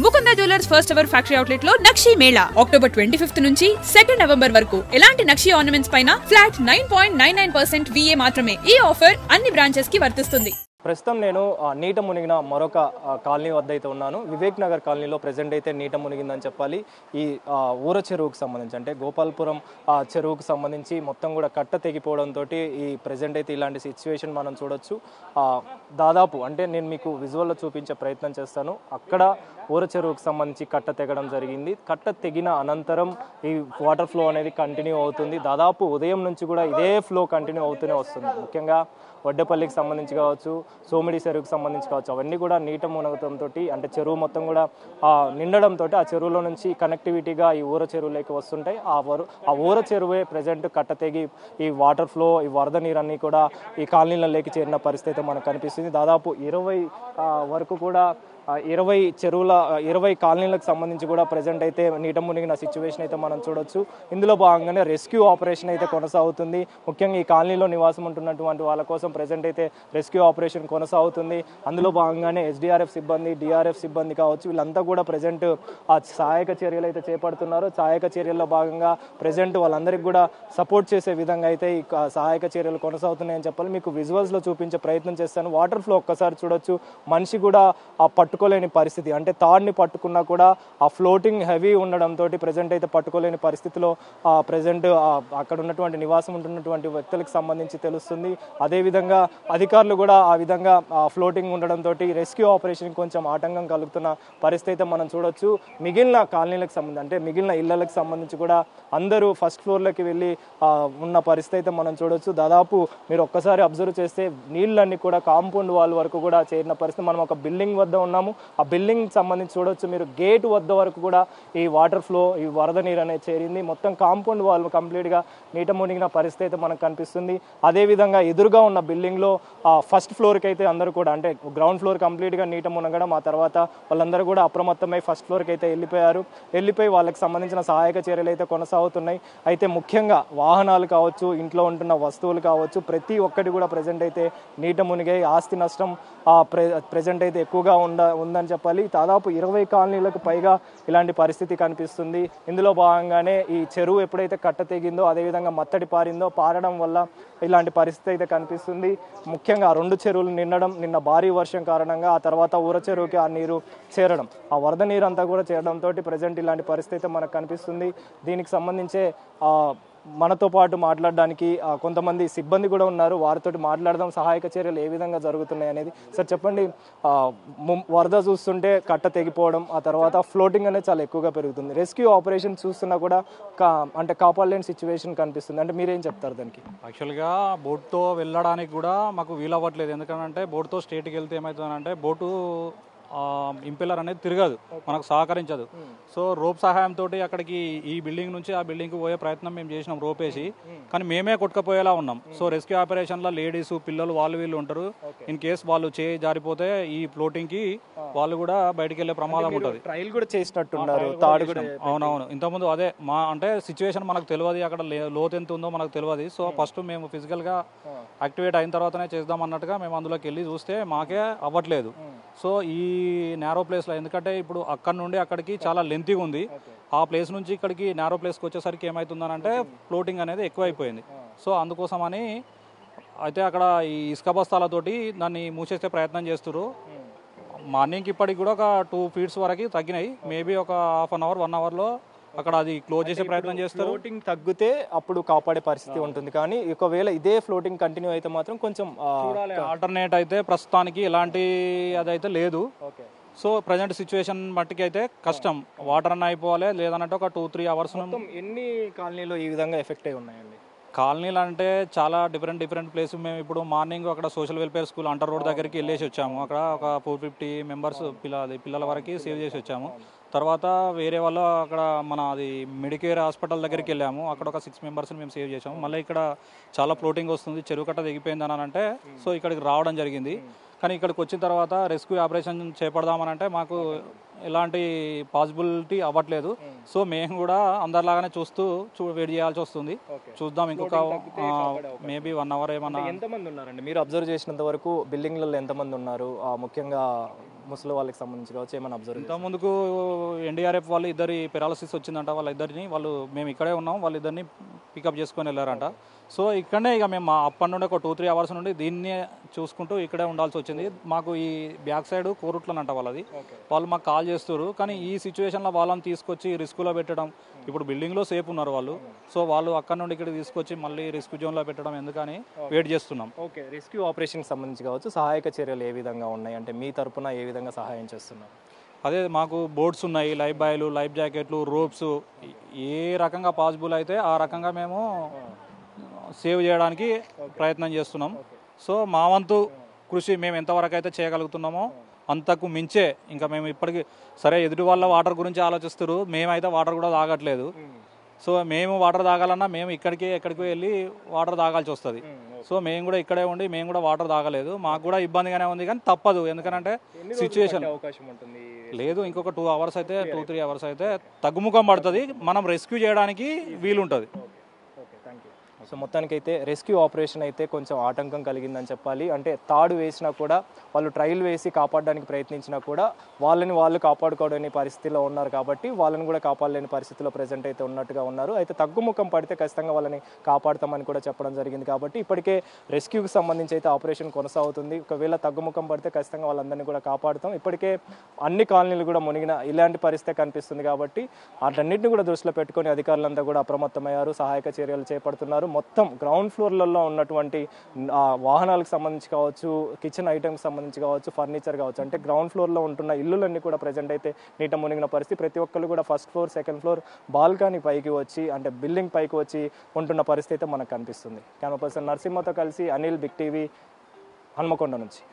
Mukunda jewellers first ever factory outlet లో నక్షి Mela October 25 నుంచి 2 November వరకు ఎలాంటి నక్షి ఆర్నమెంట్స్ పైన ఫ్లాట్ 9.99% VA మాత్రమే. ఈ ఆఫర్ అన్ని బ్రాంచెస్ కి వర్తిస్తుంది. ప్రస్తుతం నేను నీట మునిగిన మరొక కాలనీ వద్ద అయితే ఉన్నాను. వివేక్ నగర్ కాలనీలో ప్రెజెంట్ అయితే నీట మునిగిందని చెప్పాలి. ఈ ఊర చెరువుకు సంబంధించి అంటే గోపాల్పురం చెరువుకు సంబంధించి మొత్తం కూడా కట్ట తెగిపోవడంతో ఈ ప్రెజెంట్ అయితే ఇలాంటి సిచ్యువేషన్ మనం చూడొచ్చు. దాదాపు అంటే నేను మీకు విజువల్లో చూపించే ప్రయత్నం చేస్తాను. అక్కడ ఊర చెరువుకు సంబంధించి కట్ట తెగడం జరిగింది. కట్ట తెగిన అనంతరం ఈ వాటర్ ఫ్లో అనేది కంటిన్యూ అవుతుంది. దాదాపు ఉదయం నుంచి కూడా ఇదే ఫ్లో కంటిన్యూ అవుతూనే వస్తుంది. ముఖ్యంగా వడ్డేపల్లికి సంబంధించి కావచ్చు, సోమిడి చెరువుకి సంబంధించి కావచ్చు, అవన్నీ కూడా నీట మునగడంతో అంటే చెరువు మొత్తం కూడా నిండడంతో ఆ చెరువులో నుంచి కనెక్టివిటీగా ఈ ఊర చెరువులోకి వస్తుంటాయి. ఆ ఊర చెరువే ప్రజెంట్ కట్ట తెగి ఈ వాటర్ ఫ్లో, ఈ వరద నీరన్నీ కూడా ఈ కాలనీలలోకి చేరిన పరిస్థితి మనకు కనిపిస్తుంది. దాదాపు 20 వరకు కూడా 20 కాలనీలకు సంబంధించి కూడా ప్రజెంట్ అయితే నీట మునిగిన సిచ్యువేషన్ అయితే మనం చూడొచ్చు. ఇందులో భాగంగానే రెస్క్యూ ఆపరేషన్ అయితే కొనసాగుతుంది. ముఖ్యంగా ఈ కాలనీలో నివాసం ఉంటున్నటువంటి వాళ్ళ కోసం ప్రజెంట్ అయితే రెస్క్యూ ఆపరేషన్ కొనసాగుతుంది. అందులో భాగంగానే SDRF సిబ్బంది, DRF సిబ్బంది కావచ్చు, వీళ్ళంతా కూడా ప్రజెంట్ ఆ సహాయక చర్యలు అయితే చేపడుతున్నారు. సహాయక చర్యల్లో భాగంగా ప్రజెంట్ వాళ్ళందరికీ కూడా సపోర్ట్ చేసే విధంగా అయితే ఈ సహాయక చర్యలు కొనసాగుతున్నాయని చెప్పాలి. మీకు విజువల్స్లో చూపించే ప్రయత్నం చేస్తాను. వాటర్ ఫ్లో ఒక్కసారి చూడొచ్చు. మనిషి కూడా పట్టుకోలేని పరిస్థితి, అంటే తాడ్ని పట్టుకున్నా కూడా ఆ ఫ్లోటింగ్ హెవీ ఉండడంతో ప్రజెంట్ అయితే పట్టుకోలేని పరిస్థితిలో ప్రజెంట్ అక్కడ ఉన్నటువంటి నివాసం ఉంటున్నటువంటి వ్యక్తులకు సంబంధించి తెలుస్తుంది. అదేవిధంగా అధికారులు కూడా ఆ విధంగా ఫ్లోటింగ్ ఉండడంతో రెస్క్యూ ఆపరేషన్ కొంచెం ఆటంకం కలుగుతున్న పరిస్థితి మనం చూడొచ్చు. మిగిలిన కాలనీలకు సంబంధించి అంటే మిగిలిన ఇళ్లకు సంబంధించి కూడా అందరూ ఫస్ట్ ఫ్లోర్లోకి వెళ్ళి ఉన్న పరిస్థితి అయితే మనం చూడొచ్చు. దాదాపు మీరు ఒక్కసారి అబ్జర్వ్ చేస్తే నీళ్ళన్నీ కూడా కాంపౌండ్ వాల్ వరకు కూడా చేరిన పరిస్థితి. మనం ఒక బిల్డింగ్ వద్ద ఉన్నాము. ఆ బిల్డింగ్ సంబంధించి చూడొచ్చు మీరు, గేట్ వద్ద వరకు కూడా ఈ వాటర్ ఫ్లో, ఈ వరద నీరు అనేది చేరింది. మొత్తం కాంపౌండ్ వాల్ కంప్లీట్ గా నీట మునిగిన పరిస్థితి అయితే మనకు కనిపిస్తుంది. అదేవిధంగా ఎదురుగా ఉన్న బిల్డింగ్ లో ఫస్ట్ ఫ్లోర్ కి అయితే అందరూ కూడా అంటే గ్రౌండ్ ఫ్లోర్ కంప్లీట్ గా నీట మునగడం, ఆ తర్వాత వాళ్ళందరూ కూడా అప్రమత్తమై ఫస్ట్ ఫ్లోర్ కి అయితే వెళ్ళిపోయి వాళ్ళకి సంబంధించిన సహాయక చర్యలు అయితే కొనసాగుతున్నాయి. అయితే ముఖ్యంగా వాహనాలు కావచ్చు, ఇంట్లో ఉంటున్న వస్తువులు కావచ్చు, ప్రతి ఒక్కటి కూడా ప్రజెంట్ అయితే నీట మునిగాయి. ఆస్తి నష్టం ప్రజెంట్ అయితే ఎక్కువగా ఉందని చెప్పాలి. దాదాపు 20 కాలనీలకు పైగా ఇలాంటి పరిస్థితి కనిపిస్తుంది. ఇందులో భాగంగానే ఈ చెరువు ఎప్పుడైతే కట్ట తెగిందో, అదేవిధంగా మత్తడి పారడం వల్ల ఇలాంటి పరిస్థితి అయితే కనిపిస్తుంది. ముఖ్యంగా 2 చెరువులు నిండడం, నిన్న భారీ వర్షం కారణంగా, ఆ తర్వాత ఊర చెరువుకి ఆ నీరు చేరడం, ఆ వరద నీరు అంతా కూడా చేరడంతో ప్రజెంట్ ఇలాంటి పరిస్థితి అయితే మనకు కనిపిస్తుంది. దీనికి సంబంధించే మనతో పాటు మాట్లాడడానికి కొంతమంది సిబ్బంది కూడా ఉన్నారు. వారితో మాట్లాడదాం, సహాయక చర్యలు ఏ విధంగా జరుగుతున్నాయి అనేది. సార్ చెప్పండి, వరద చూస్తుంటే కట్ట తెగిపోవడం, ఆ తర్వాత ఫ్లోటింగ్ అనేది చాలా ఎక్కువగా పెరుగుతుంది. రెస్క్యూ ఆపరేషన్ చూస్తున్నా కూడా అంటే కాపాడలేని సిచ్యువేషన్ కనిపిస్తుంది. అంటే మీరేం చెప్తారు దానికి? యాక్చువల్గా బోట్తో వెళ్ళడానికి కూడా మాకు వీలవ్వట్లేదు. ఎందుకంటే బోట్తో స్టేట్కి వెళ్తే ఏమవుతుందంటే బోటు ఇంపెల్లర్ అనేది తిరగదు, మనకు సహకరించదు. సో రోప్ సహాయంతో అక్కడికి ఈ బిల్డింగ్ నుంచి ఆ బిల్డింగ్కి పోయే ప్రయత్నం మేము చేసినాం, రోప్ వేసి. కానీ మేమే కొట్టుకుపోయేలా ఉన్నాం. సో రెస్క్యూ ఆపరేషన్లో లేడీస్, పిల్లలు వీళ్ళు ఉంటారు. ఇన్ కేసు వాళ్ళు చేయి జారిపోతే ఈ ఫ్లోటింగ్కి వాళ్ళు కూడా బయటికి వెళ్ళే ప్రమాదం ఉంటుంది. ట్రయల్ కూడా చేసినట్టున్నారు. అవునవును, ఇంతకుముందు అదే అంటే సిచ్యువేషన్ మనకు తెలియదు, అక్కడ లోతు ఎంత ఉందో మనకు తెలియదు. సో ఫస్ట్ మేము ఫిజికల్గా యాక్టివేట్ అయిన తర్వాతనే చేద్దాం అన్నట్టుగా మేము అందులోకి వెళ్ళి చూస్తే మాకే అవ్వట్లేదు. సో ఈ నేరో ప్లేస్లో, ఎందుకంటే ఇప్పుడు అక్కడ నుండి అక్కడికి చాలా లెంతీగా ఉంది, ఆ ప్లేస్ నుంచి ఇక్కడికి నేరో ప్లేస్కి వచ్చేసరికి ఏమవుతుందనంటే ఫ్లోటింగ్ అనేది ఎక్కువైపోయింది. సో అందుకోసమని అయితే అక్కడ ఈ ఇసుక బస్తాలతోటి దాన్ని మూసేసే ప్రయత్నం చేస్తున్నారు. మార్నింగ్కి ఇప్పటికి కూడా ఒక 2 feet వరకు తగ్గినాయి. మేబీ ఒక హాఫ్ అన్ అవర్ 1 అవర్లో అక్కడ అది క్లోజ్ చేసే ప్రయత్నం చేస్తారు. ఫ్లోటింగ్ తగ్గితే అప్పుడు కాపాడే పరిస్థితి ఉంటుంది. కానీ ఒకవేళ ఇదే ఫ్లోటింగ్ కంటిన్యూ అయితే మాత్రం కొంచెం ఆల్టర్నేట్ అయితే ప్రస్తుతానికి ఎలాంటి అదైతే లేదు. సో ప్రజెంట్ సిచ్యువేషన్ మట్టికి అయితే కష్టం. వాటర్ అన్న అయిపోవాలి, లేదన్నట్టు ఒక 2-3 అవర్స్. ఎన్ని కాలనీలో ఈ విధంగా ఎఫెక్ట్ అయి ఉన్నాయండి? కాలనీలు అంటే చాలా డిఫరెంట్ ప్లేస్. మేము ఇప్పుడు మార్నింగ్ అక్కడ సోషల్ వెల్ఫేర్ స్కూల్ అంటర్ రోడ్ దగ్గరికి వెళ్ళేసి వచ్చాము. అక్కడ ఒక 450 మెంబర్స్ పిల్లల వరకు సేవ్ చేసి వచ్చాము. తర్వాత వేరే వాళ్ళు అక్కడ అది మెడికేర్ హాస్పిటల్ దగ్గరికి వెళ్ళాము. అక్కడ ఒక 6 మెంబర్స్ని మేము సేవ్ చేసాము. మళ్ళీ ఇక్కడ చాలా ఫ్లోటింగ్ వస్తుంది, చెరువు కట్ట తెగిపోయింది అని అంటే సో ఇక్కడికి రావడం జరిగింది. కానీ ఇక్కడికి వచ్చిన తర్వాత రెస్క్యూ ఆపరేషన్ చేపడదామని అంటే మాకు ఎలాంటి పాసిబిలిటీ అవ్వట్లేదు. సో మేము కూడా అందరిలాగానే చూస్తూ వెయిట్ చేయాల్సి వస్తుంది. చూద్దాం, ఇంకొక మేబీ 1 అవర్. ఏమన్నా ఎంతమంది ఉన్నారండి మీరు అబ్జర్వ్ చేసినంత వరకు? బిల్డింగ్లలో ఎంతమంది ఉన్నారు? ముఖ్యంగా ముసలి వాళ్ళకి సంబంధించి కావచ్చు ఏమైనా అబ్జర్వ్ ఇంత ముందుకు ఎన్డీఆర్ఎఫ్ వాళ్ళు ఇద్దరి పెరాలసిస్ వచ్చిందంట, వాళ్ళిద్దరిని మేము ఇక్కడే ఉన్నాం, వాళ్ళిద్దరిని పికప్ చేసుకొని వెళ్ళారంట. సో ఇక్కడనే ఇక మేము అప్పటి నుండి ఒక 2-3 అవర్స్ నుండి దీన్నే చూసుకుంటూ ఇక్కడే ఉండాల్సి వచ్చింది. మాకు ఈ బ్యాక్ సైడ్ కోరుట్లనంట వాళ్ళది, వాళ్ళు మాకు కాల్ చేస్తారు. కానీ ఈ సిచ్యువేషన్లో వాళ్ళని తీసుకొచ్చి రిస్క్లో పెట్టడం, ఇప్పుడు బిల్డింగ్లో సేఫ్ ఉన్నారు వాళ్ళు, సో వాళ్ళు అక్కడ నుండి ఇక్కడ తీసుకొచ్చి మళ్ళీ రిస్క్ జోన్లో పెట్టడం ఎందుకని వెయిట్ చేస్తున్నాం. ఓకే, రెస్క్యూ ఆపరేషన్కి సంబంధించి కావచ్చు సహాయక చర్యలు ఏ విధంగా ఉన్నాయి అంటే మీ తరపున ఏ విధంగా సహాయం చేస్తున్నారు? అదే మాకు బోట్స్ ఉన్నాయి, లైఫ్ బాయ్లు, లైఫ్ జాకెట్లు, రోప్స్, ఏ రకంగా పాసిబుల్ అయితే ఆ రకంగా మేము సేవ్ చేయడానికి ప్రయత్నం చేస్తున్నాం. సో మా వంతు కృషి మేము ఎంతవరకు అయితే చేయగలుగుతున్నామో అంతకు మించే ఇంకా మేము ఇప్పటికీ సరే ఎదుటి వాళ్ళ వాటర్ గురించి ఆలోచిస్తారు, మేమైతే వాటర్ కూడా తాగట్లేదు. సో మేము వాటర్ తాగాలన్నా మేము ఎక్కడికి వెళ్ళి వాటర్ తాగాల్సి వస్తుంది. సో మేము కూడా ఇక్కడే ఉండి మేము కూడా వాటర్ తాగలేదు, మాకు కూడా ఇబ్బందిగానే ఉంది. కానీ తప్పదు, ఎందుకంటే సిచ్యువేషన్ అవకాశం ఉంటుంది లేదు. ఇంకొక 2 అవర్స్ అయితే 2-3 అవర్స్ అయితే తగ్గుముఖం పడుతుంది, మనం రెస్క్యూ చేయడానికి వీలుంటుంది. సో మొత్తానికైతే రెస్క్యూ ఆపరేషన్ అయితే కొంచెం ఆటంకం కలిగిందని చెప్పాలి. అంటే తాడు వేసినా కూడా వాళ్ళు ట్రైల్ వేసి కాపాడడానికి ప్రయత్నించినా కూడా వాళ్ళని వాళ్ళు కాపాడుకోవలేని పరిస్థితిలో ఉన్నారు కాబట్టి వాళ్ళని కూడా కాపాడలేని పరిస్థితిలో ప్రజెంట్ అయితే ఉన్నట్టుగా ఉన్నారు. అయితే తగ్గుముఖం పడితే ఖచ్చితంగా వాళ్ళని కాపాడతామని కూడా చెప్పడం జరిగింది. కాబట్టి ఇప్పటికే రెస్క్యూకి సంబంధించి అయితే ఆపరేషన్ కొనసాగుతుంది. ఒకవేళ తగ్గుముఖం పడితే ఖచ్చితంగా వాళ్ళందరినీ కూడా కాపాడుతాం. ఇప్పటికే అన్ని కాలనీలు కూడా మునిగిన ఇలాంటి పరిస్థితి కనిపిస్తుంది కాబట్టి వాటన్నిటిని కూడా దృష్టిలో పెట్టుకొని అధికారులంతా కూడా అప్రమత్తమయ్యారు, సహాయక చర్యలు చేపడుతున్నారు. మొత్తం గ్రౌండ్ ఫ్లోర్లలో ఉన్నటువంటి వాహనాలకు సంబంధించి కావచ్చు, కిచెన్ ఐటమ్కి సంబంధించి కావచ్చు, ఫర్నిచర్ కావచ్చు, అంటే గ్రౌండ్ ఫ్లోర్లో ఉంటున్న ఇల్లులన్నీ కూడా ప్రజెంట్ అయితే నీట మునిగిన పరిస్థితి. ప్రతి ఒక్కరు కూడా first floor, second floor, balcony పైకి వచ్చి అంటే బిల్డింగ్ పైకి వచ్చి ఉంటున్న పరిస్థితి అయితే మనకు కనిపిస్తుంది. కెమెరా పర్సన్ నరసింహతో కలిసి అనిల్, బిగ్ టీవీ, హన్మకొండ నుంచి.